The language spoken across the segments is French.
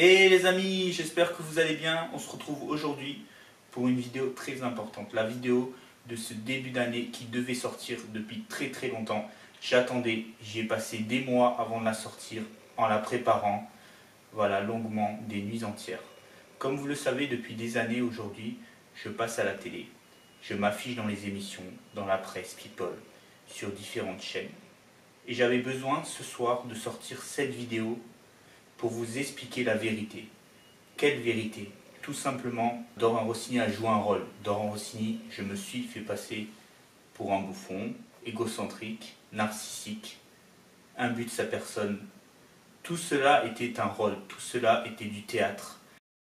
Et les amis, j'espère que vous allez bien. On se retrouve aujourd'hui pour une vidéo très importante. La vidéo de ce début d'année qui devait sortir depuis très longtemps. J'attendais, j'y ai passé des mois avant de la sortir en la préparant. Voilà, longuement, des nuits entières. Comme vous le savez, depuis des années aujourd'hui, je passe à la télé. Je m'affiche dans les émissions, dans la presse People, sur différentes chaînes. Et j'avais besoin ce soir de sortir cette vidéo pour vous expliquer la vérité. Quelle vérité? Tout simplement, Dorian Rossini a joué un rôle. Dorian Rossini, je me suis fait passer pour un bouffon, égocentrique, narcissique, imbu de sa personne. Tout cela était un rôle, tout cela était du théâtre.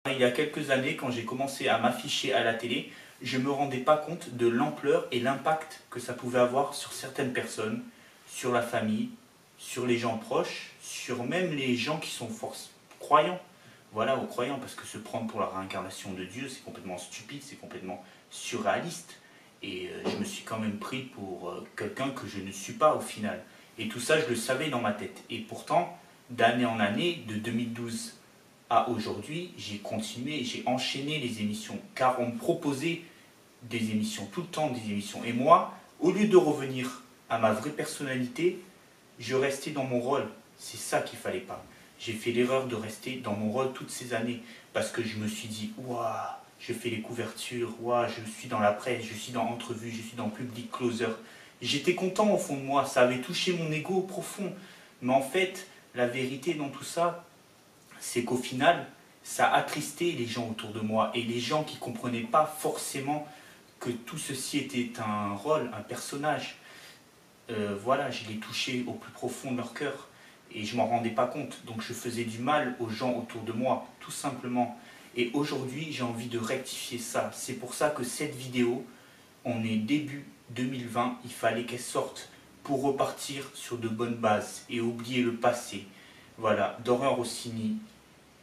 Il y a quelques années, quand j'ai commencé à m'afficher à la télé, je ne me rendais pas compte de l'ampleur et l'impact que ça pouvait avoir sur certaines personnes, sur la famille, sur les gens proches, sur même les gens qui sont croyants. Voilà, aux croyants, parce que se prendre pour la réincarnation de Dieu, c'est complètement stupide, c'est complètement surréaliste. Et je me suis quand même pris pour quelqu'un que je ne suis pas au final. Et tout ça, je le savais dans ma tête. Et pourtant, d'année en année, de 2012 à aujourd'hui, j'ai continué, j'ai enchaîné les émissions, car on me proposait des émissions, tout le temps des émissions. Et moi, au lieu de revenir à ma vraie personnalité, je restais dans mon rôle. C'est ça qu'il ne fallait pas. J'ai fait l'erreur de rester dans mon rôle toutes ces années, parce que je me suis dit, waouh, je fais les couvertures, waouh, je suis dans la presse, je suis dans Entrevue, je suis dans Public Closer. J'étais content au fond de moi, ça avait touché mon ego profond. Mais en fait, la vérité dans tout ça, c'est qu'au final, ça a attristé les gens autour de moi et les gens qui ne comprenaient pas forcément que tout ceci était un rôle, un personnage. Voilà, je les touchais au plus profond de leur cœur et je m'en rendais pas compte. Donc je faisais du mal aux gens autour de moi, tout simplement. Et aujourd'hui, j'ai envie de rectifier ça. C'est pour ça que cette vidéo, on est début 2020, il fallait qu'elle sorte pour repartir sur de bonnes bases et oublier le passé. Voilà, Dorian Rossini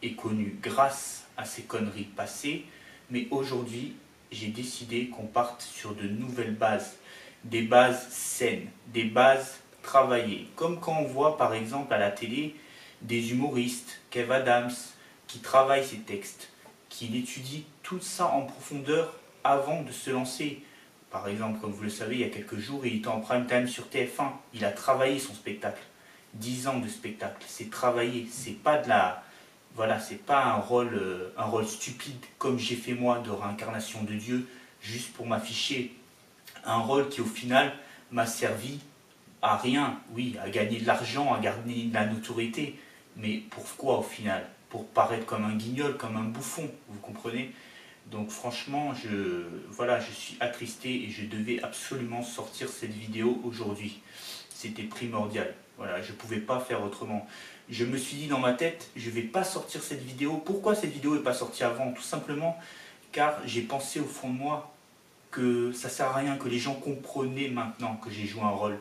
est connu grâce à ses conneries passées, mais aujourd'hui, j'ai décidé qu'on parte sur de nouvelles bases, des bases saines, des bases travaillées, comme quand on voit par exemple à la télé des humoristes, Kev Adams, qui travaillent ses textes, qui étudient tout ça en profondeur avant de se lancer. Par exemple, comme vous le savez, il y a quelques jours, il était en prime time sur TF1, il a travaillé son spectacle. 10 ans de spectacle, c'est travaillé, c'est pas de la... Voilà, c'est pas un rôle stupide comme j'ai fait moi de réincarnation de Dieu, juste pour m'afficher. Un rôle qui au final m'a servi à rien, oui, à gagner de l'argent, à gagner de la notoriété. Mais pourquoi au final? Pour paraître comme un guignol, comme un bouffon, vous comprenez? Donc franchement, voilà, je suis attristé et je devais absolument sortir cette vidéo aujourd'hui. C'était primordial. Voilà, je ne pouvais pas faire autrement. Je me suis dit dans ma tête, je ne vais pas sortir cette vidéo. Pourquoi cette vidéo n'est pas sortie avant? Tout simplement car j'ai pensé au fond de moi que ça ne sert à rien, que les gens comprenaient maintenant que j'ai joué un rôle.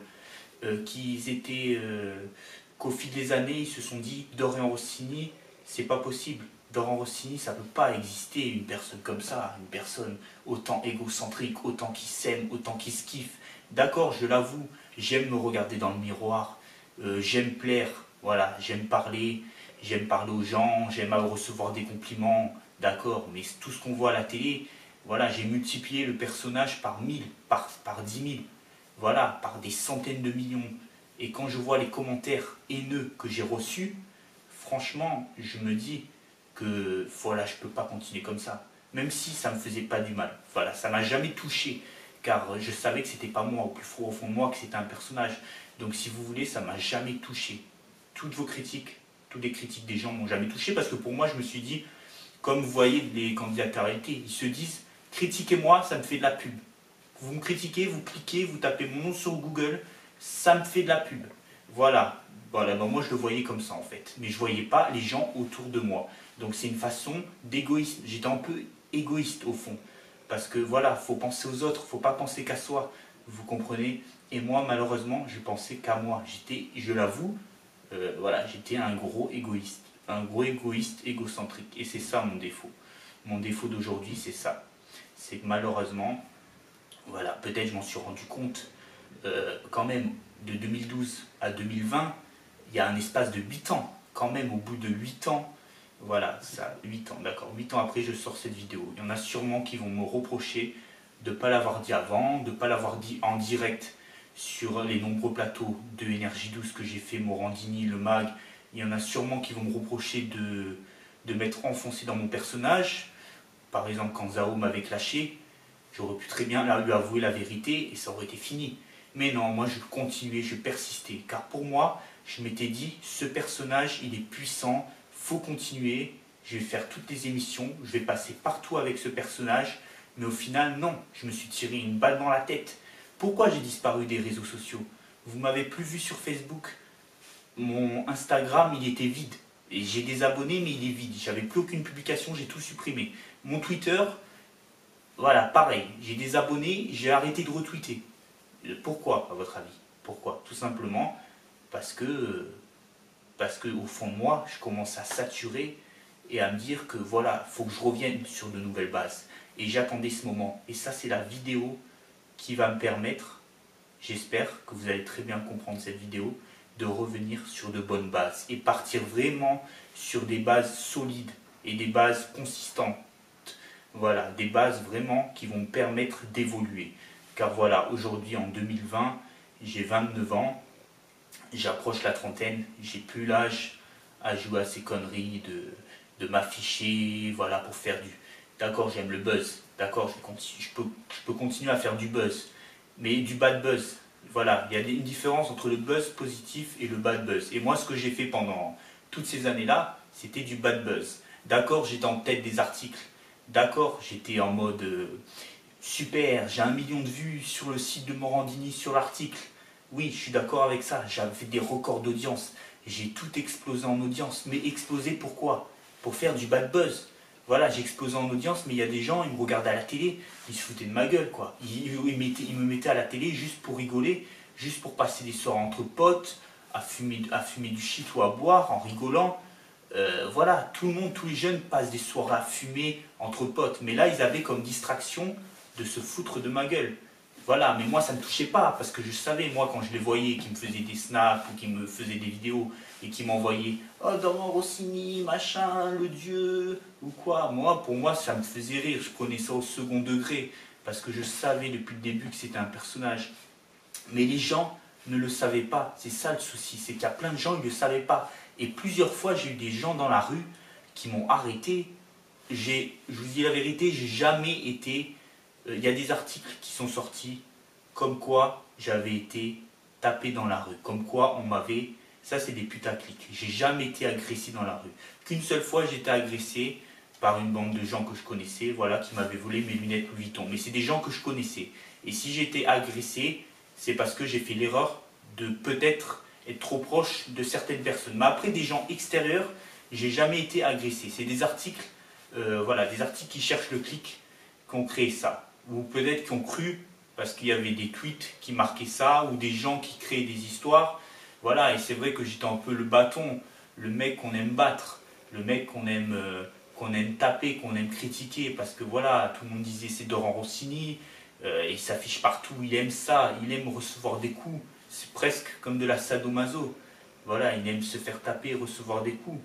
Qu'au fil des années, ils se sont dit, Dorian Rossini, c'est pas possible. Dorian Rossini, ça ne peut pas exister une personne comme ça, une personne autant égocentrique, autant qui s'aime, autant qui se kiffe. D'accord, je l'avoue, j'aime me regarder dans le miroir, j'aime plaire, voilà, j'aime parler aux gens, j'aime recevoir des compliments, d'accord, mais tout ce qu'on voit à la télé, voilà, j'ai multiplié le personnage par 1000, par 10 000, voilà, par des centaines de millions. Et quand je vois les commentaires haineux que j'ai reçus, franchement, je me dis que voilà, je ne peux pas continuer comme ça. Même si ça ne me faisait pas du mal. Voilà, ça m'a jamais touché. Car je savais que c'était pas moi, au plus au fond de moi, que c'était un personnage. Donc si vous voulez, ça m'a jamais touché. Toutes vos critiques, toutes les critiques des gens m'ont jamais touché. Parce que pour moi, je me suis dit, comme vous voyez les candidats à la réalité, ils se disent, critiquez-moi, ça me fait de la pub. Vous me critiquez, vous cliquez, vous tapez mon nom sur Google, ça me fait de la pub. Voilà, voilà, ben moi je le voyais comme ça en fait. Mais je ne voyais pas les gens autour de moi. Donc c'est une façon d'égoïsme. J'étais un peu égoïste au fond. Parce que voilà, il faut penser aux autres, il ne faut pas penser qu'à soi. Vous comprenez? Et moi malheureusement, je pensais qu'à moi. J'étais, je l'avoue, voilà, j'étais un gros égoïste. Un gros égoïste égocentrique. Et c'est ça mon défaut. Mon défaut d'aujourd'hui, c'est ça. C'est que malheureusement, voilà, peut-être je m'en suis rendu compte quand même de 2012 à 2020, il y a un espace de 8 ans. Quand même, au bout de 8 ans, Voilà, ça, 8 ans, d'accord. 8 ans après, je sors cette vidéo. Il y en a sûrement qui vont me reprocher de ne pas l'avoir dit avant, de ne pas l'avoir dit en direct sur les nombreux plateaux de Énergie 12 que j'ai fait, Morandini, Le Mag. Il y en a sûrement qui vont me reprocher de m'être enfoncé dans mon personnage. Par exemple, quand Zao m'avait clashé, j'aurais pu très bien lui avouer la vérité et ça aurait été fini. Mais non, moi je continuais, je persistais. Car pour moi, je m'étais dit, ce personnage, il est puissant, faut continuer. Je vais faire toutes les émissions, je vais passer partout avec ce personnage. Mais au final, non, je me suis tiré une balle dans la tête. Pourquoi j'ai disparu des réseaux sociaux? Vous m'avez plus vu sur Facebook. Mon Instagram, il était vide. Et j'ai des abonnés, mais il est vide. J'avais plus aucune publication, j'ai tout supprimé. Mon Twitter, voilà, pareil. J'ai des abonnés, j'ai arrêté de retweeter. Pourquoi, à votre avis? Pourquoi? Tout simplement parce que au fond de moi, je commence à saturer et à me dire que voilà, il faut que je revienne sur de nouvelles bases. Et j'attendais ce moment. Et ça, c'est la vidéo qui va me permettre, j'espère que vous allez très bien comprendre cette vidéo, de revenir sur de bonnes bases et partir vraiment sur des bases solides et des bases consistantes. Voilà, des bases vraiment qui vont me permettre d'évoluer. Car voilà, aujourd'hui en 2020, j'ai 29 ans, j'approche la trentaine, j'ai plus l'âge à jouer à ces conneries de m'afficher, voilà, pour faire du... D'accord, j'aime le buzz, d'accord, je peux continuer à faire du buzz, mais du bad buzz. Voilà, il y a une différence entre le buzz positif et le bad buzz. Et moi, ce que j'ai fait pendant toutes ces années-là, c'était du bad buzz. D'accord, j'étais en tête des articles. D'accord, j'étais en mode super, j'ai 1 million de vues sur le site de Morandini sur l'article. Oui, je suis d'accord avec ça, j'avais fait des records d'audience. J'ai tout explosé en audience. Mais explosé pourquoi? Pour faire du bad buzz. Voilà, j'ai explosé en audience, mais il y a des gens, ils me regardaient à la télé, ils se foutaient de ma gueule, quoi. Ils me mettaient à la télé juste pour rigoler, juste pour passer des soirs entre potes, à fumer du shit ou à boire en rigolant. Voilà, tout le monde, tous les jeunes passent des soirées à fumer entre potes. Mais là, ils avaient comme distraction de se foutre de ma gueule. Voilà, mais moi, ça ne me touchait pas, parce que je savais, moi, quand je les voyais, qui me faisaient des snaps ou qui me faisaient des vidéos et qui m'envoyaient « Oh, Dorian Rossini, machin, le dieu, ou quoi ». Moi, pour moi, ça me faisait rire. Je prenais ça au second degré, parce que je savais depuis le début que c'était un personnage. Mais les gens ne le savaient pas. C'est ça le souci, c'est qu'il y a plein de gens qui ne le savaient pas. Et plusieurs fois, j'ai eu des gens dans la rue qui m'ont arrêté. Je vous dis la vérité, j'ai jamais été... Il y a des articles qui sont sortis comme quoi j'avais été tapé dans la rue. Comme quoi on m'avait... Ça, c'est des putaclics. J'ai jamais été agressé dans la rue. Qu'une seule fois, j'ai été agressé par une bande de gens que je connaissais, voilà, qui m'avaient volé mes lunettes Louis Vuitton. Mais c'est des gens que je connaissais. Et si j'ai été agressé, c'est parce que j'ai fait l'erreur de peut-être être trop proche de certaines personnes. Mais après, des gens extérieurs, j'ai jamais été agressé. C'est des articles, voilà, des articles qui cherchent le clic, qui ont créé ça. Ou peut-être qui ont cru, parce qu'il y avait des tweets qui marquaient ça, ou des gens qui créaient des histoires. Voilà, et c'est vrai que j'étais un peu le bâton, le mec qu'on aime battre, le mec qu'on aime taper, qu'on aime critiquer, parce que voilà, tout le monde disait c'est Dorian Rossini, il s'affiche partout, il aime ça, il aime recevoir des coups. C'est presque comme de la sadomaso. Voilà, il aime se faire taper et recevoir des coups.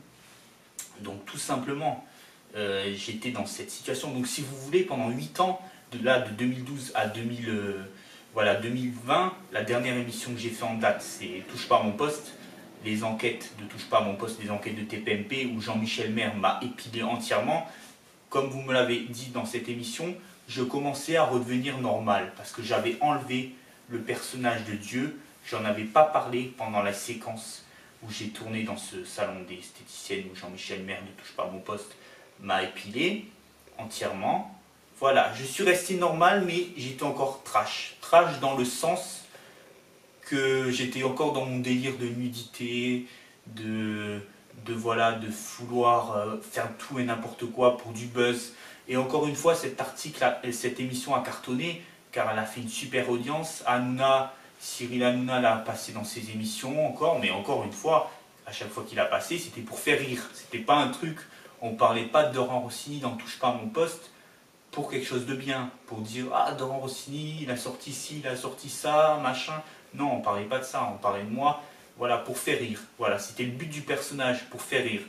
Donc tout simplement, j'étais dans cette situation. Donc si vous voulez, pendant 8 ans, de 2012 à 2020, la dernière émission que j'ai fait en date, c'est Touche pas à mon poste. Les enquêtes de Touche pas à mon poste, les enquêtes de TPMP, où Jean-Michel Maire m'a épilé entièrement. Comme vous me l'avez dit dans cette émission, je commençais à redevenir normal, parce que j'avais enlevé le personnage de Dieu. J'en avais pas parlé pendant la séquence où j'ai tourné dans ce salon des esthéticiennes où Jean-Michel Maire ne touche pas à mon poste m'a épilé entièrement. Voilà, je suis resté normal, mais j'étais encore trash. Trash dans le sens que j'étais encore dans mon délire de nudité, de vouloir faire tout et n'importe quoi pour du buzz. Et encore une fois, cette émission a cartonné, car elle a fait une super audience. Cyril Hanouna l'a passé dans ses émissions encore, mais encore une fois, à chaque fois qu'il a passé, c'était pour faire rire. C'était pas un truc, on parlait pas de Dorian Rossini dans Touche pas à mon poste pour quelque chose de bien, pour dire « Ah, Dorian Rossini, il a sorti ci, il a sorti ça, machin ». Non, on parlait pas de ça, on parlait de moi, voilà, pour faire rire. Voilà, c'était le but du personnage, pour faire rire.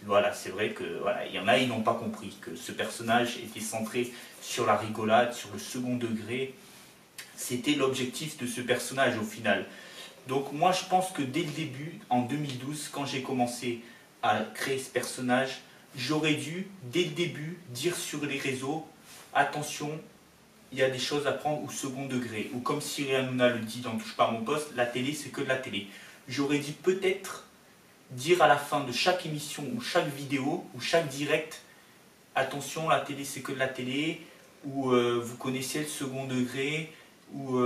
Voilà, c'est vrai que voilà, il y en a, ils n'ont pas compris que ce personnage était centré sur la rigolade, sur le second degré. C'était l'objectif de ce personnage au final. Donc moi je pense que dès le début, en 2012, quand j'ai commencé à créer ce personnage, j'aurais dû, dès le début, dire sur les réseaux, attention, il y a des choses à prendre au second degré. Ou comme Cyril Hanouna le dit dans Touche pas à mon poste, la télé c'est que de la télé. J'aurais dû peut-être dire à la fin de chaque émission ou chaque vidéo ou chaque direct, attention, la télé c'est que de la télé, ou vous connaissez le second degré, ou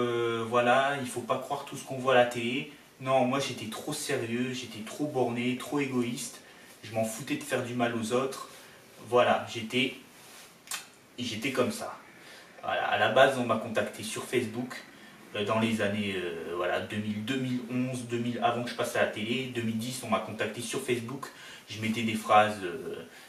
voilà, il ne faut pas croire tout ce qu'on voit à la télé. Non, moi j'étais trop sérieux, j'étais trop borné, trop égoïste, je m'en foutais de faire du mal aux autres. Voilà, j'étais comme ça. Voilà, à la base, on m'a contacté sur Facebook dans les années voilà, 2000, 2011, 2000, avant que je passe à la télé. 2010, on m'a contacté sur Facebook. Je mettais des phrases,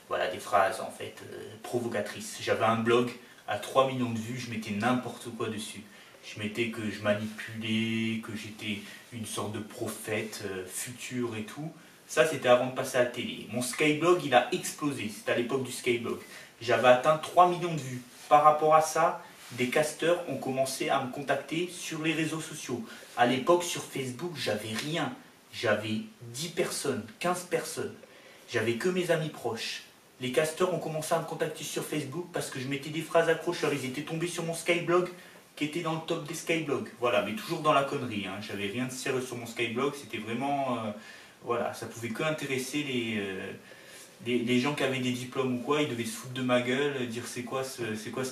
voilà, des phrases en fait provocatrices. J'avais un blog à 3 millions de vues, je mettais n'importe quoi dessus. Je mettais que je manipulais, que j'étais une sorte de prophète futur et tout. Ça, c'était avant de passer à la télé. Mon Skyblog, il a explosé. C'était à l'époque du Skyblog. J'avais atteint 3 millions de vues. Par rapport à ça, des casteurs ont commencé à me contacter sur les réseaux sociaux. À l'époque, sur Facebook, j'avais rien. J'avais 10 personnes, 15 personnes. J'avais que mes amis proches. Les casteurs ont commencé à me contacter sur Facebook parce que je mettais des phrases accrocheurs. Ils étaient tombés sur mon Skyblog qui était dans le top des Skyblogs. Voilà, mais toujours dans la connerie. Hein. J'avais rien de sérieux sur mon Skyblog. C'était vraiment... voilà, ça pouvait que intéresser les gens qui avaient des diplômes ou quoi. Ils devaient se foutre de ma gueule, dire c'est quoi ce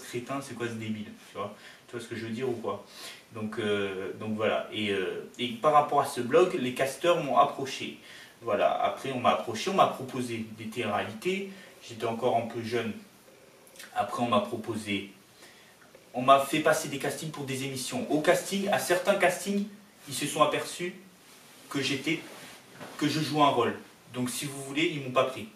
crétin, c'est quoi ce débile. Tu vois ce que je veux dire ou quoi. Donc voilà. Et par rapport à ce blog, les casteurs m'ont approché. Voilà, après on m'a approché, on m'a proposé des télé-réalités. J'étais encore un peu jeune. Après on m'a proposé... On m'a fait passer des castings pour des émissions. Au casting, à certains castings, ils se sont aperçus que je jouais un rôle. Donc si vous voulez, ils m'ont pas pris.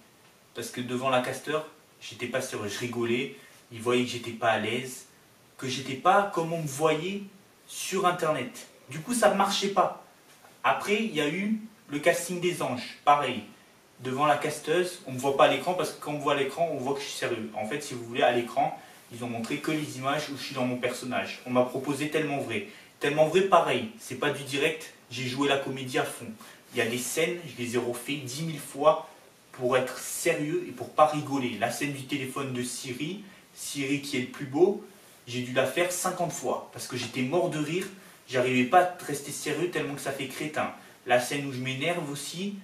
Parce que devant la casteur, j'étais pas sérieux, je rigolais, ils voyaient que j'étais pas à l'aise, que j'étais pas comme on me voyait sur internet. Du coup, ça ne marchait pas. Après, il y a eu le casting des anges, pareil. Devant la casteuse, on ne me voit pas à l'écran parce que quand on me voit à l'écran, on voit que je suis sérieux. En fait, si vous voulez, à l'écran, ils ont montré que les images où je suis dans mon personnage. On m'a proposé Tellement Vrai. Tellement Vrai, pareil, c'est pas du direct, j'ai joué la comédie à fond. Il y a des scènes, je les ai refait 10 000 fois pour être sérieux et pour pas rigoler. La scène du téléphone de Siri qui est le plus beau, j'ai dû la faire 50 fois parce que j'étais mort de rire, j'arrivais pas à rester sérieux tellement que ça fait crétin. La scène où je m'énerve aussi,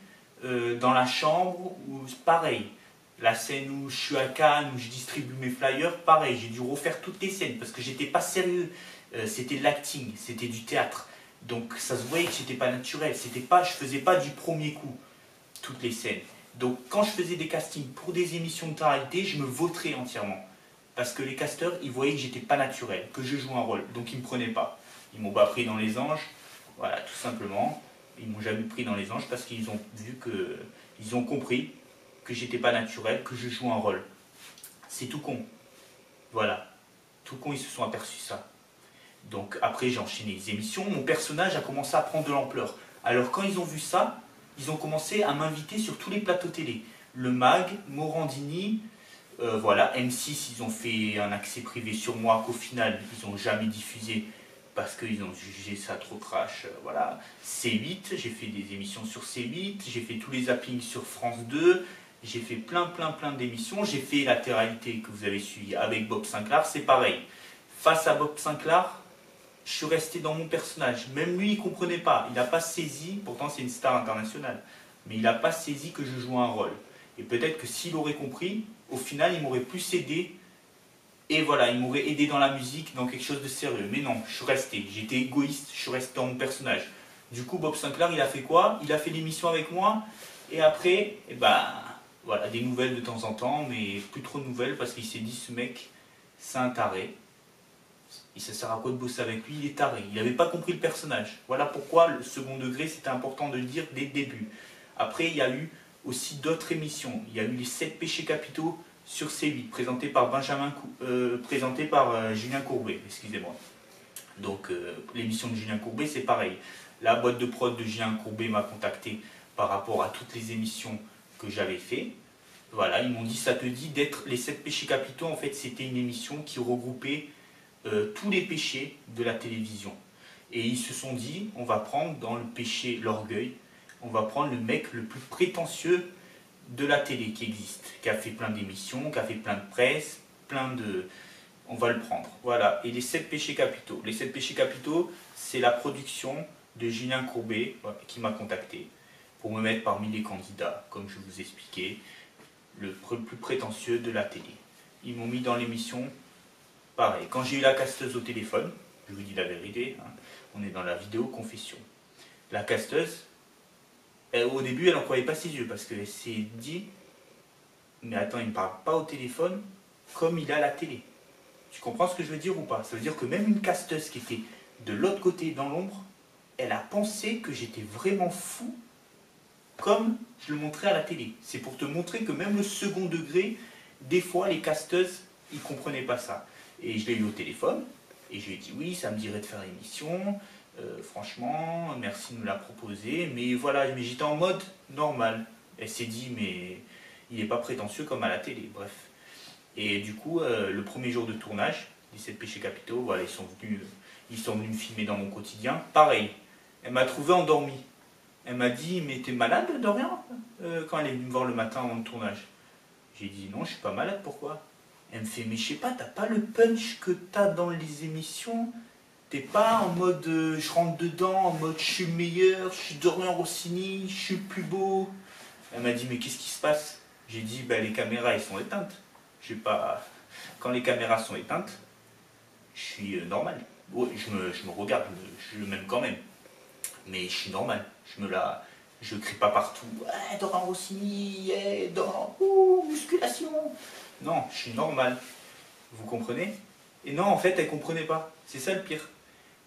dans la chambre, pareil. La scène où je suis à Cannes, où je distribue mes flyers, pareil, j'ai dû refaire toutes les scènes parce que j'étais pas sérieux. C'était de l'acting, c'était du théâtre. Donc ça se voyait que j'étais pas naturel, je faisais pas du premier coup toutes les scènes. Donc quand je faisais des castings pour des émissions de réalité, je me vautrais entièrement. Parce que les casteurs, ils voyaient que j'étais pas naturel, que je jouais un rôle, donc ils me prenaient pas. Ils m'ont pas pris dans les anges, voilà, tout simplement. Ils m'ont jamais pris dans les anges parce qu'ils ont vu que, ils ont compris que j'étais pas naturel, que je jouais un rôle. C'est tout con. Voilà. Tout con, ils se sont aperçus ça. Donc après, j'ai enchaîné les émissions. Mon personnage a commencé à prendre de l'ampleur. Alors quand ils ont vu ça, ils ont commencé à m'inviter sur tous les plateaux télé. Le MAG, Morandini, voilà, M6, ils ont fait un accès privé sur moi qu'au final, ils n'ont jamais diffusé parce qu'ils ont jugé ça trop trash. Voilà. C8, j'ai fait des émissions sur C8, j'ai fait tous les zappings sur France 2, j'ai fait plein d'émissions. J'ai fait la télé-réalité que vous avez suivie avec Bob Sinclair, c'est pareil. Face à Bob Sinclair, je suis resté dans mon personnage. Même lui, il ne comprenait pas. Il n'a pas saisi, pourtant c'est une star internationale, mais il n'a pas saisi que je jouais un rôle. Et peut-être que s'il aurait compris, au final, il m'aurait plus aidé. Et voilà, il m'aurait aidé dans la musique, dans quelque chose de sérieux. Mais non, je suis resté. J'étais égoïste, je suis resté dans mon personnage. Du coup, Bob Sinclair, il a fait quoi? Il a fait l'émission avec moi. Et après, eh ben, voilà, des nouvelles de temps en temps, mais plus trop de nouvelles parce qu'il s'est dit, ce mec, c'est un taré. Il se sert à quoi de bosser avec lui? Il est taré. Il n'avait pas compris le personnage. Voilà pourquoi le second degré, c'était important de le dire dès le début. Après, il y a eu aussi d'autres émissions. Il y a eu les 7 péchés capitaux sur C8, présenté par Julien Courbet, excusez-moi. Donc l'émission de Julien Courbet, c'est pareil. La boîte de prod de Julien Courbet m'a contacté par rapport à toutes les émissions que j'avais fait. Voilà, ils m'ont dit, ça te dit d'être les 7 péchés capitaux. En fait, c'était une émission qui regroupait tous les péchés de la télévision. Et ils se sont dit, on va prendre dans le péché l'orgueil, on va prendre le mec le plus prétentieux de la télé qui existe, qui a fait plein d'émissions, qui a fait plein de presse, plein de... On va le prendre. Voilà. Et les 7 péchés capitaux. Les 7 péchés capitaux, c'est la production de Julien Courbet, voilà, qui m'a contacté pour me mettre parmi les candidats, comme je vous expliquais, le plus prétentieux de la télé. Ils m'ont mis dans l'émission, pareil. Quand j'ai eu la casteuse au téléphone, je vous dis la vérité, hein, on est dans la vidéo confession. La casteuse, au début, elle n'en croyait pas ses yeux, parce qu'elle s'est dit, mais attends, il ne me parle pas au téléphone comme il a à la télé. Tu comprends ce que je veux dire ou pas? Ça veut dire que même une casteuse qui était de l'autre côté, dans l'ombre, elle a pensé que j'étais vraiment fou, comme je le montrais à la télé. C'est pour te montrer que même le second degré, des fois, les casteuses, ils ne comprenaient pas ça. Et je l'ai eu au téléphone, et je lui ai dit, oui, ça me dirait de faire l'émission, franchement, merci de me la proposer, mais voilà, mais j'étais en mode normal. Elle s'est dit, mais il n'est pas prétentieux comme à la télé, bref. Et du coup, le premier jour de tournage, des 7 péchés capitaux, voilà, ils sont venus me filmer dans mon quotidien. Pareil, elle m'a trouvé endormi. Elle m'a dit, mais t'es malade, Dorian quand elle est venue me voir le matin avant le tournage. J'ai dit, non, je suis pas malade, pourquoi? Elle me fait, mais je sais pas, t'as pas le punch que t'as dans les émissions? T'es pas en mode, je rentre dedans, en mode, je suis le meilleur, je suis Dorian Rossini, je suis le plus beau. Elle m'a dit, mais qu'est-ce qui se passe? J'ai dit, bah, les caméras, elles sont éteintes. Je sais pas, quand les caméras sont éteintes, je suis normal. Ouais, je me regarde, je m'aime quand même. Mais je suis normal. Je crie pas partout. Ouais, Dorian Rossini, yeah, Dorian, musculation. Non, je suis normal. Vous comprenez? Et non, en fait, elle comprenait pas. C'est ça le pire.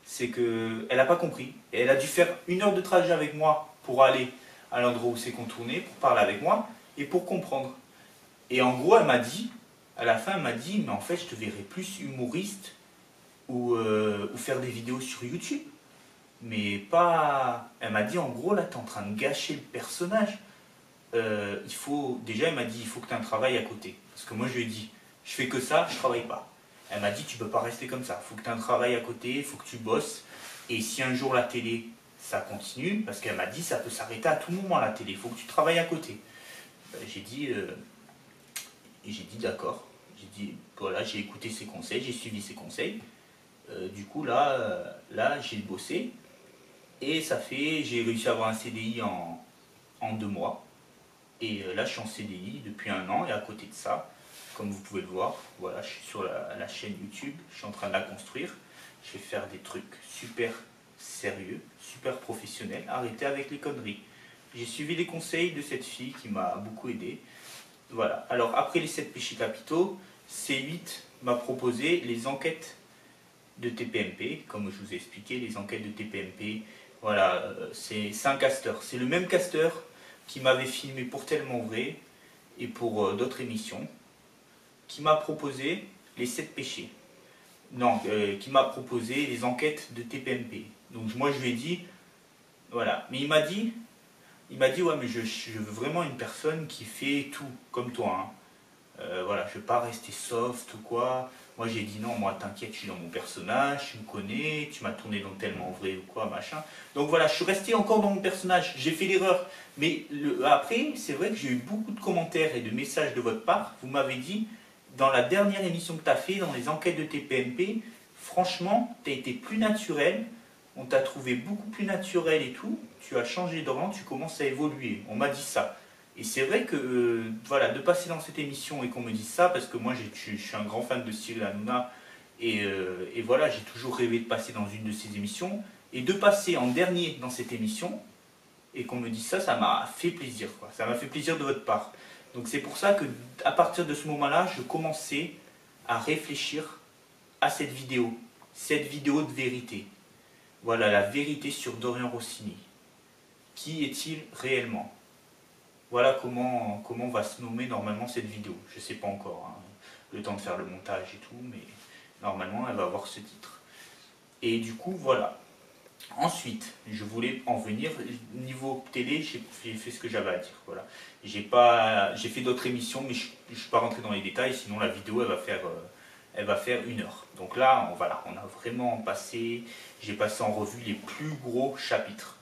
C'est que elle a pas compris. Et elle a dû faire 1 heure de trajet avec moi pour aller à l'endroit où c'est qu'on tournait, pour parler avec moi et pour comprendre. Et en gros, elle m'a dit, à la fin, elle m'a dit, mais en fait, je te verrais plus humoriste ou faire des vidéos sur YouTube. Mais pas... Elle m'a dit, en gros, là, tu es en train de gâcher le personnage. Il faut... Déjà, elle m'a dit, il faut que tu aies un travail à côté. Parce que moi, je lui ai dit, je fais que ça, je travaille pas. Elle m'a dit, tu peux pas rester comme ça. Il faut que tu aies un travail à côté, il faut que tu bosses. Et si un jour la télé, ça continue, parce qu'elle m'a dit, ça peut s'arrêter à tout moment, la télé. Il faut que tu travailles à côté. J'ai dit d'accord. J'ai dit, voilà, j'ai écouté ses conseils, j'ai suivi ses conseils. Du coup, là j'ai bossé. Et j'ai réussi à avoir un CDI en 2 mois. Et là, je suis en CDI depuis 1 an. Et à côté de ça, comme vous pouvez le voir, voilà, je suis sur la chaîne YouTube. Je suis en train de la construire. Je vais faire des trucs super sérieux, super professionnels. Arrêtez avec les conneries. J'ai suivi les conseils de cette fille qui m'a beaucoup aidé. Voilà. Alors, après les 7 péchés capitaux, C8 m'a proposé les enquêtes de TPMP. Comme je vous ai expliqué, les enquêtes de TPMP, voilà, c'est un casteur. C'est le même casteur qui m'avait filmé pour Tellement Vrai et pour d'autres émissions, qui m'a proposé les 7 péchés. Non, qui m'a proposé les enquêtes de TPMP. Donc moi je lui ai dit, voilà. Mais il m'a dit, ouais, mais je veux vraiment une personne qui fait tout, comme toi. Hein. Voilà, je ne veux pas rester soft ou quoi. Moi j'ai dit non, moi t'inquiète, je suis dans mon personnage, tu me connais, tu m'as tourné dans Tellement Vrai ou quoi, machin. Donc voilà, je suis resté encore dans mon personnage, j'ai fait l'erreur. Mais après, c'est vrai que j'ai eu beaucoup de commentaires et de messages de votre part. Vous m'avez dit, dans la dernière émission que tu as fait, dans les enquêtes de TPMP, franchement, tu as été plus naturel. On t'a trouvé beaucoup plus naturel et tout. Tu as changé de rang, tu commences à évoluer. On m'a dit ça. Et c'est vrai que voilà, de passer dans cette émission et qu'on me dise ça, parce que moi je suis un grand fan de Cyril Hanouna, et voilà, j'ai toujours rêvé de passer dans une de ces émissions, et de passer en dernier dans cette émission, et qu'on me dise ça, ça m'a fait plaisir, quoi. Ça m'a fait plaisir de votre part. Donc c'est pour ça que à partir de ce moment-là, je commençais à réfléchir à cette vidéo de vérité. Voilà, la vérité sur Dorian Rossini. Qui est-il réellement? Voilà comment va se nommer normalement cette vidéo. Je ne sais pas encore, hein, le temps de faire le montage et tout, mais normalement elle va avoir ce titre. Et du coup, voilà. Ensuite, je voulais en venir, niveau télé, j'ai fait ce que j'avais à dire. Voilà. J'ai fait d'autres émissions, mais je ne suis pas rentré dans les détails, sinon la vidéo elle va faire 1 heure. Donc là, voilà, on a vraiment passé, j'ai passé en revue les plus gros chapitres.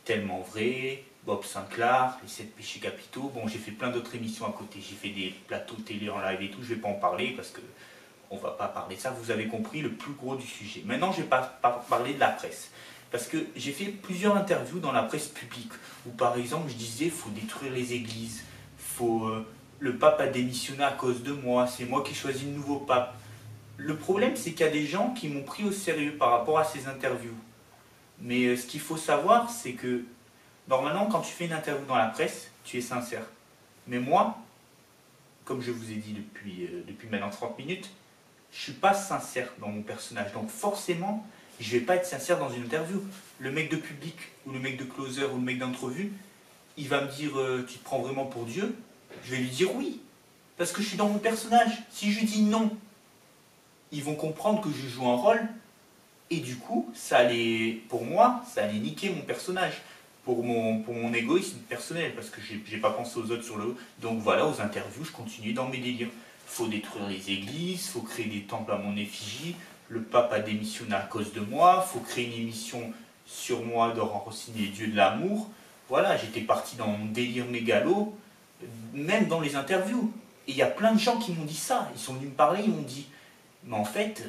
Tellement vrai, Bob Sinclair, les 7 péchés capitaux. Bon, j'ai fait plein d'autres émissions à côté. J'ai fait des plateaux télé en live et tout. Je ne vais pas en parler parce que on ne va pas parler de ça. Vous avez compris le plus gros du sujet. Maintenant, je vais parler de la presse. Parce que j'ai fait plusieurs interviews dans la presse publique où, par exemple, je disais il faut détruire les églises, le pape a démissionné à cause de moi, c'est moi qui ai choisi le nouveau pape. Le problème, c'est qu'il y a des gens qui m'ont pris au sérieux par rapport à ces interviews. Mais ce qu'il faut savoir, c'est que normalement, quand tu fais une interview dans la presse, tu es sincère. Mais moi, comme je vous ai dit depuis maintenant 30 minutes, je ne suis pas sincère dans mon personnage. Donc forcément, je ne vais pas être sincère dans une interview. Le mec de public, ou le mec de closer, ou le mec d'entrevue, il va me dire tu te prends vraiment pour Dieu? Je vais lui dire oui. Parce que je suis dans mon personnage. Si je dis non, ils vont comprendre que je joue un rôle. Et du coup, pour moi, ça allait niquer mon personnage. Pour mon égoïsme personnel. Parce que je n'ai pas pensé aux autres sur le haut. Donc voilà, aux interviews, je continue dans mes délires. Faut détruire les églises, faut créer des temples à mon effigie. Le pape a démissionné à cause de moi. Faut créer une émission sur moi de Rossini, les dieux de l'amour. Voilà, j'étais parti dans mon délire mégalo, même dans les interviews. Et il y a plein de gens qui m'ont dit ça. Ils sont venus me parler, ils m'ont dit mais en fait,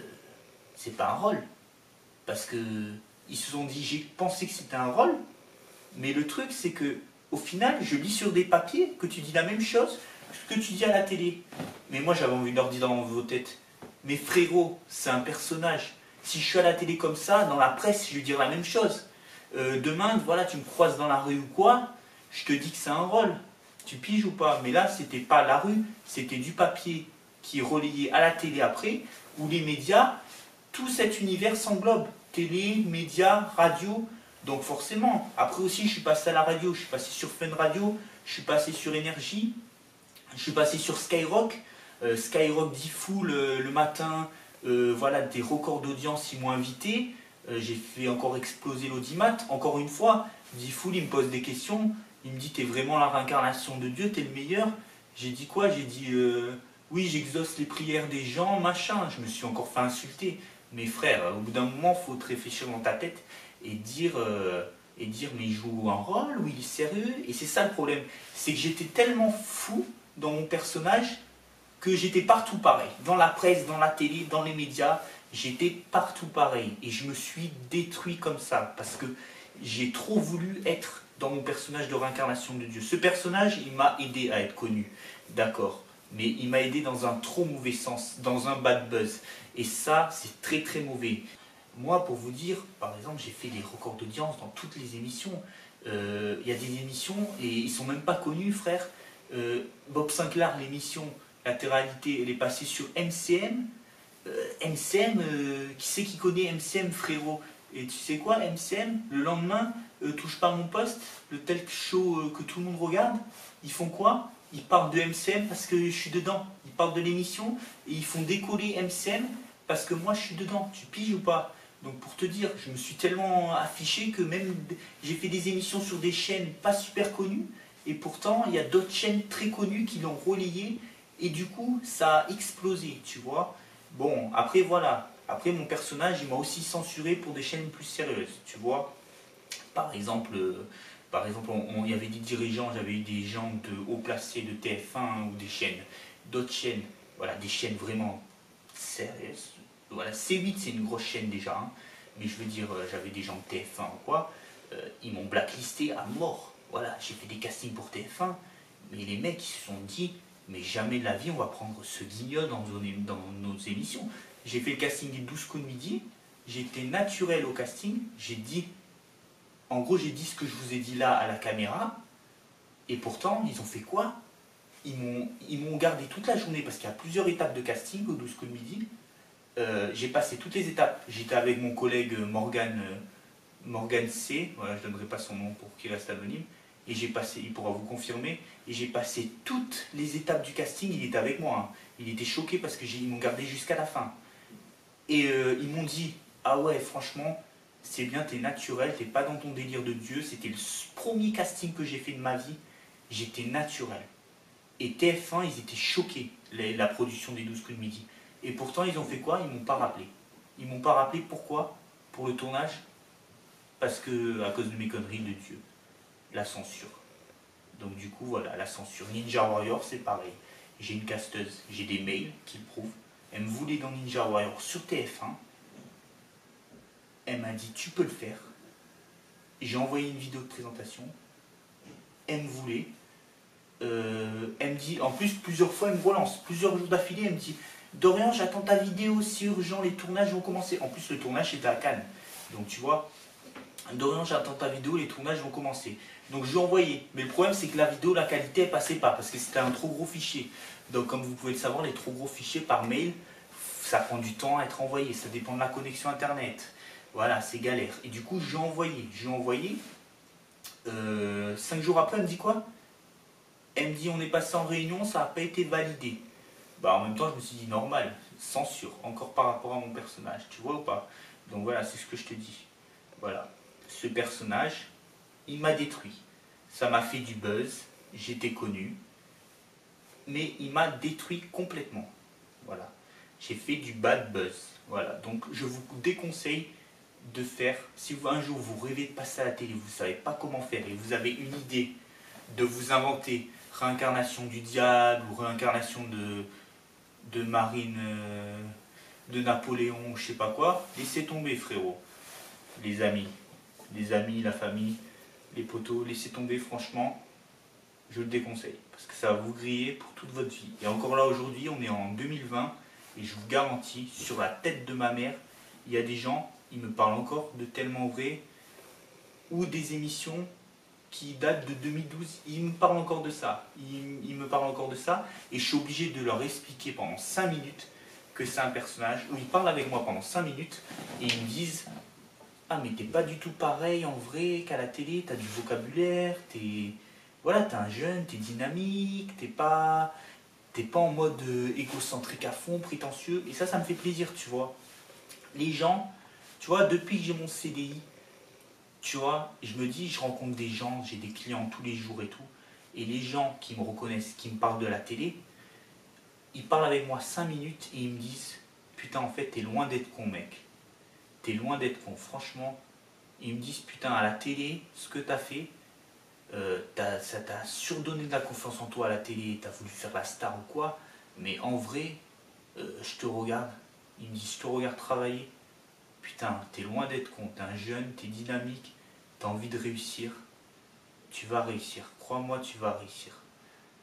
c'est pas un rôle. Parce que ils se sont dit j'ai pensé que c'était un rôle. Mais le truc, c'est que au final, je lis sur des papiers que tu dis la même chose que tu dis à la télé. Mais moi, j'avais envie de leur dire dans vos têtes, mais frérot, c'est un personnage. Si je suis à la télé comme ça, dans la presse, je vais dire la même chose. Demain, voilà, tu me croises dans la rue ou quoi, je te dis que c'est un rôle. Tu piges ou pas? Mais là, c'était pas la rue, c'était du papier qui est relayé à la télé après, où les médias, tout cet univers s'englobe. Télé, médias, radio. Donc forcément, après aussi, je suis passé à la radio, je suis passé sur Fun Radio, je suis passé sur Énergie, je suis passé sur Skyrock. Skyrock Diffoul le matin, voilà, des records d'audience, ils m'ont invité. J'ai fait encore exploser l'audimat. Encore une fois, Diffoul, il me pose des questions. Il me dit, t'es vraiment la réincarnation de Dieu, t'es le meilleur. J'ai dit quoi? J'ai dit, oui, j'exauce les prières des gens, machin. Je me suis encore fait insulter. Mais frère, au bout d'un moment, il faut te réfléchir dans ta tête et dire, mais il joue un rôle ou il est sérieux? Et c'est ça le problème. C'est que j'étais tellement fou dans mon personnage que j'étais partout pareil. Dans la presse, dans la télé, dans les médias, j'étais partout pareil. Et je me suis détruit comme ça parce que j'ai trop voulu être dans mon personnage de réincarnation de Dieu. Ce personnage, il m'a aidé à être connu, d'accord, mais il m'a aidé dans un trop mauvais sens, dans un bad buzz. Et ça, c'est très très mauvais. Moi, pour vous dire, par exemple, j'ai fait des records d'audience dans toutes les émissions. Il y a des émissions et ils sont même pas connus, frère. Bob Sinclair, l'émission Latéralité, elle est passée sur MCM. MCM, qui c'est qui connaît MCM, frérot? Et tu sais quoi, MCM, le lendemain, touche pas à mon poste, le talk show que tout le monde regarde, ils font quoi? Ils parlent de MCM parce que je suis dedans. Ils parlent de l'émission et ils font décoller MCM parce que moi je suis dedans. Tu piges ou pas? Donc pour te dire, je me suis tellement affiché que même j'ai fait des émissions sur des chaînes pas super connues et pourtant il y a d'autres chaînes très connues qui l'ont relayé et du coup ça a explosé, tu vois. Bon, après voilà, après mon personnage il m'a aussi censuré pour des chaînes plus sérieuses, tu vois. Par exemple, il y avait des dirigeants, j'avais eu des gens de haut placés de TF1 ou des chaînes, d'autres chaînes, voilà, des chaînes vraiment sérieuses. Voilà, C8 c'est une grosse chaîne déjà, hein, mais je veux dire, j'avais des gens de TF1 ou quoi, ils m'ont blacklisté à mort. Voilà, j'ai fait des castings pour TF1, mais les mecs ils se sont dit, mais jamais de la vie on va prendre ce guignol dans nos émissions. J'ai fait le casting des 12 coups de midi, j'étais naturel au casting, en gros j'ai dit ce que je vous ai dit là à la caméra, et pourtant ils ont fait quoi? Ils m'ont gardé toute la journée parce qu'il y a plusieurs étapes de casting aux 12 coups de midi. J'ai passé toutes les étapes. J'étais avec mon collègue Morgan C, voilà, je ne donnerai pas son nom pour qu'il reste anonyme, et il pourra vous confirmer, et j'ai passé toutes les étapes du casting, il était avec moi, hein. Il était choqué parce qu'ils m'ont gardé jusqu'à la fin. Et ils m'ont dit, ah ouais, franchement, c'est bien, t'es naturel, t'es pas dans ton délire de Dieu. C'était le premier casting que j'ai fait de ma vie. J'étais naturel. Et TF1, ils étaient choqués, la production des 12 coups de midi. Et pourtant, ils ont fait quoi? Ils m'ont pas rappelé. Ils m'ont pas rappelé, pourquoi? Pour le tournage? Parce que, à cause de mes conneries de Dieu. La censure. Donc du coup, voilà, la censure. Ninja Warrior, c'est pareil. J'ai une casteuse, j'ai des mails qui le prouvent. Elle me voulait dans Ninja Warrior sur TF1. Elle m'a dit, tu peux le faire. J'ai envoyé une vidéo de présentation. Elle me voulait. Elle me dit, en plus, plusieurs fois, elle me relance. Plusieurs jours d'affilée, elle me dit, Dorian, j'attends ta vidéo, c'est urgent, les tournages vont commencer. En plus, le tournage était à Cannes. Donc tu vois, Dorian, j'attends ta vidéo, les tournages vont commencer. Donc je lui ai envoyé. Mais le problème, c'est que la vidéo, la qualité, elle passait pas. Parce que c'était un trop gros fichier. Donc comme vous pouvez le savoir, les trop gros fichiers par mail, ça prend du temps à être envoyé. Ça dépend de la connexion Internet. Voilà, c'est galère. Et du coup, j'ai envoyé. J'ai envoyé. 5 jours après, elle me dit quoi? Elle me dit, on est passé en réunion, ça n'a pas été validé. Bah, en même temps, je me suis dit, normal, censure, encore par rapport à mon personnage, tu vois ou pas? Donc voilà, c'est ce que je te dis. Voilà, ce personnage, il m'a détruit. Ça m'a fait du buzz, j'étais connu, mais il m'a détruit complètement. Voilà, j'ai fait du bad buzz. Voilà, donc je vous déconseille de faire, si un jour vous rêvez de passer à la télé, vous ne savez pas comment faire et vous avez une idée de vous inventer réincarnation du diable ou réincarnation de Marine, de Napoléon, je sais pas quoi, laissez tomber frérot, les amis, la famille, les potos, laissez tomber franchement, je le déconseille, parce que ça va vous griller pour toute votre vie. Et encore là aujourd'hui, on est en 2020, et je vous garantis, sur la tête de ma mère, il y a des gens, ils me parlent encore de Tellement Vrai, ou des émissions qui datent de 2012, ils me parlent encore de ça, ils me parlent encore de ça, et je suis obligé de leur expliquer pendant 5 minutes que c'est un personnage, où ils parlent avec moi pendant 5 minutes, et ils me disent « Ah mais t'es pas du tout pareil en vrai qu'à la télé, t'as du vocabulaire, voilà, t'es un jeune, t'es dynamique, t'es pas en mode égocentrique à fond, prétentieux, et ça me fait plaisir, tu vois. » Les gens, tu vois, depuis que j'ai mon CDI, tu vois, je me dis, je rencontre des gens, j'ai des clients tous les jours et tout, et les gens qui me reconnaissent, qui me parlent de la télé, ils parlent avec moi 5 minutes et ils me disent, putain, en fait, t'es loin d'être con, mec. T'es loin d'être con, franchement. Ils me disent, putain, à la télé, ce que t'as fait, ça t'a surdonné de la confiance en toi à la télé, t'as voulu faire la star ou quoi, mais en vrai, je te regarde, ils me disent, je te regarde travailler, putain, t'es loin d'être con, t'es un jeune, t'es dynamique, t'as envie de réussir, tu vas réussir, crois-moi, tu vas réussir.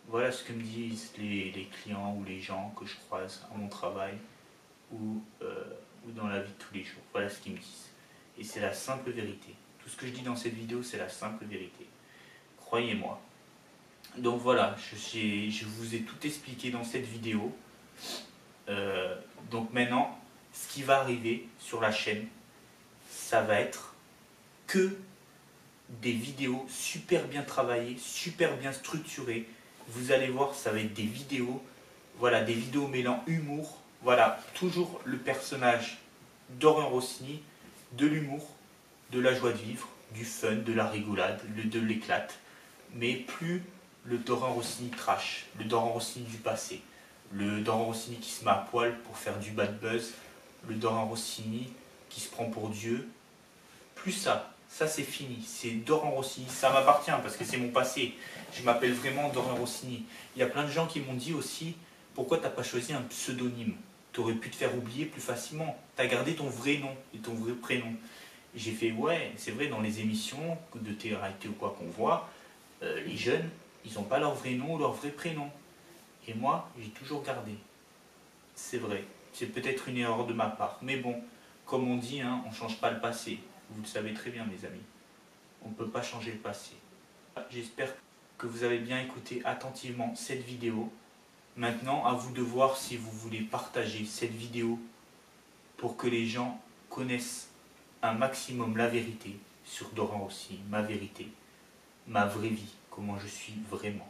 Voilà ce que me disent les clients ou les gens que je croise à mon travail ou dans la vie de tous les jours. Voilà ce qu'ils me disent. Et c'est la simple vérité. Tout ce que je dis dans cette vidéo, c'est la simple vérité. Croyez-moi. Donc voilà, je vous ai tout expliqué dans cette vidéo. Donc maintenant, ce qui va arriver sur la chaîne, ça va être que des vidéos super bien travaillées, super bien structurées. Vous allez voir, ça va être des vidéos, voilà, des vidéos mêlant humour, voilà, toujours le personnage Dorian Rossini, de l'humour, de la joie de vivre, du fun, de la rigolade, de l'éclate, mais plus le Dorian Rossini trash, le Dorian Rossini du passé, le Dorian Rossini qui se met à poil pour faire du bad buzz, le Dorian Rossini qui se prend pour Dieu, plus ça c'est fini, c'est Dorian Rossini, ça m'appartient parce que c'est mon passé, je m'appelle vraiment Dorian Rossini. Il y a plein de gens qui m'ont dit aussi, pourquoi t'as pas choisi un pseudonyme? T'aurais pu te faire oublier plus facilement, t'as gardé ton vrai nom et ton vrai prénom. J'ai fait, ouais, c'est vrai, dans les émissions de télé-réalité ou quoi qu'on voit, les jeunes, ils n'ont pas leur vrai nom ou leur vrai prénom. Et moi, j'ai toujours gardé. C'est vrai, c'est peut-être une erreur de ma part, mais bon, comme on dit, hein, on ne change pas le passé. Vous le savez très bien, mes amis. On ne peut pas changer le passé. J'espère que vous avez bien écouté attentivement cette vidéo. Maintenant, à vous de voir si vous voulez partager cette vidéo pour que les gens connaissent un maximum la vérité sur Dorian Rossini, ma vérité, ma vraie vie, comment je suis vraiment.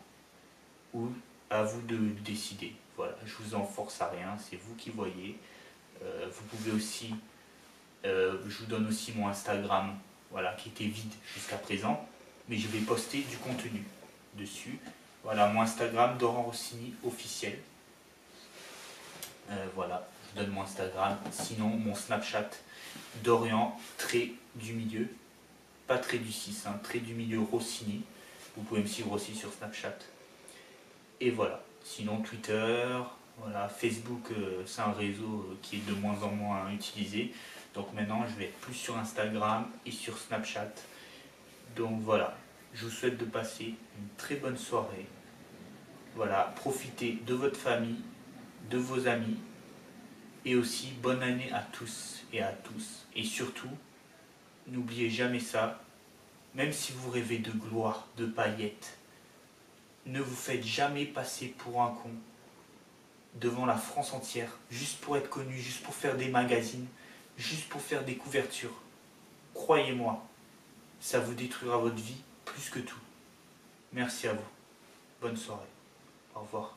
Ou à vous de décider. Voilà, je vous en force à rien, c'est vous qui voyez. Vous pouvez aussi Je vous donne aussi mon Instagram, voilà, qui était vide jusqu'à présent, mais je vais poster du contenu dessus. Voilà, mon Instagram, Dorian Rossini officiel. Voilà, je vous donne mon Instagram. Sinon, mon Snapchat, Dorian, trait du milieu, pas trait du 6, hein, trait du milieu Rossini. Vous pouvez me suivre aussi sur Snapchat. Et voilà. Sinon, Twitter, voilà, Facebook, c'est un réseau qui est de moins en moins utilisé. Donc maintenant, je vais être plus sur Instagram et sur Snapchat. Donc voilà, je vous souhaite de passer une très bonne soirée. Voilà, profitez de votre famille, de vos amis. Et aussi, bonne année à tous et à tous. Et surtout, n'oubliez jamais ça, même si vous rêvez de gloire, de paillettes, ne vous faites jamais passer pour un con devant la France entière, juste pour être connu, juste pour faire des magazines, juste pour faire des couvertures. Croyez-moi, ça vous détruira votre vie plus que tout. Merci à vous. Bonne soirée. Au revoir.